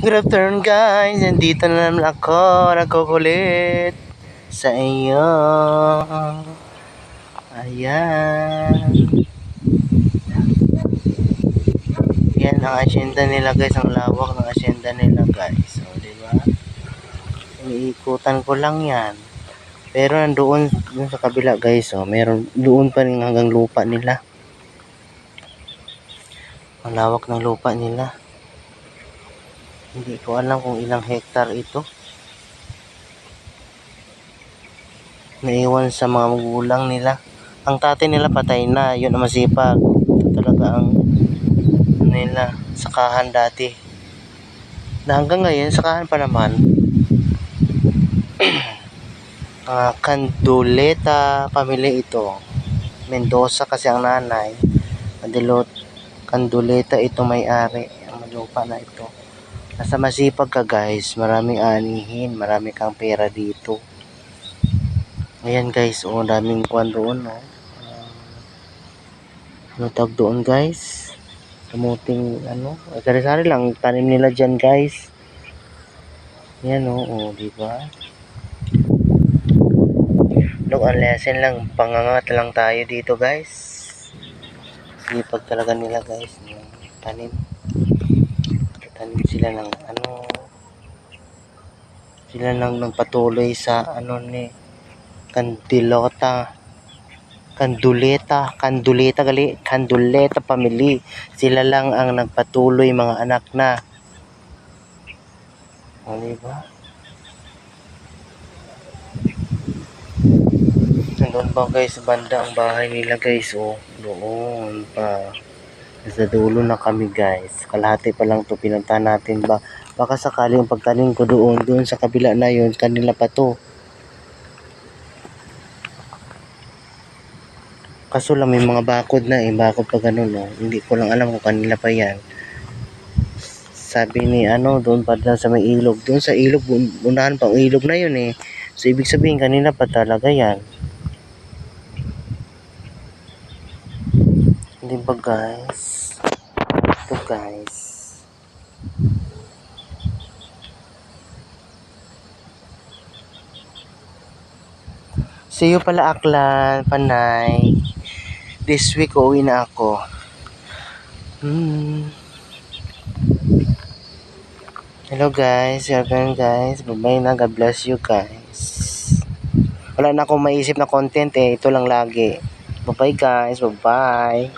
Good afternoon guys, nandito na naman ako, nagkukulit sa iyo. Ayan. Yan ang asyenda nila guys, ang lawak ng asyenda nila guys. O, diba? Iniikutan ko lang yan. Pero nandoon sa kabila guys, meron doon pa rin hanggang lupa nila. Ang lawak ng lupa nila. Hindi ko alam kung ilang hektar ito. Naiwan sa mga magulang nila. Ang tatay nila patay na, yun ang masipag. Ito talaga ang nila, sakahan dati. Na hanggang ngayon, sakahan pa naman. Canduleta pamilya ito. Mendoza kasi ang nanay. Canduleta ito may-ari. Ang lupa na ito. Nasa masipag ka guys, maraming anihin, marami kang pera dito. Ayan guys, daming kuwan doon, ano tawag doon guys? Kamuting sari-sari lang tanim nila dyan guys. Ayan di ba? Look, ang lesson lang, pangangat lang tayo dito guys. Sipag talaga nila guys, tanim sila ng sila lang nagpatuloy sa Canduleta family. Sila lang ang nagpatuloy, mga anak na. Diba? Nandun pa guys, banda ang bahay nila guys. Doon pa. Sa dulo na kami guys. Kalahati pa lang to, pinuntahan natin ba. Baka sakali yung pagtanim ko doon sa kabila na yun, kanila pa to. Kaso lang may mga bakod na bakod pa ganun Hindi ko lang alam kung kanila pa yan. Sabi ni doon pa sa may ilog. Doon sa ilog, unahan pa ang ilog na yun So ibig sabihin kanila pa talaga yan. Di ba guys? Ito guys. See you pala Aklan, Panay. This week uwi na ako. Hello guys, welcome guys. Bye-bye na, God bless you guys. Wala na akong maisip na content ito lang lagi. Bye-bye guys, bye-bye.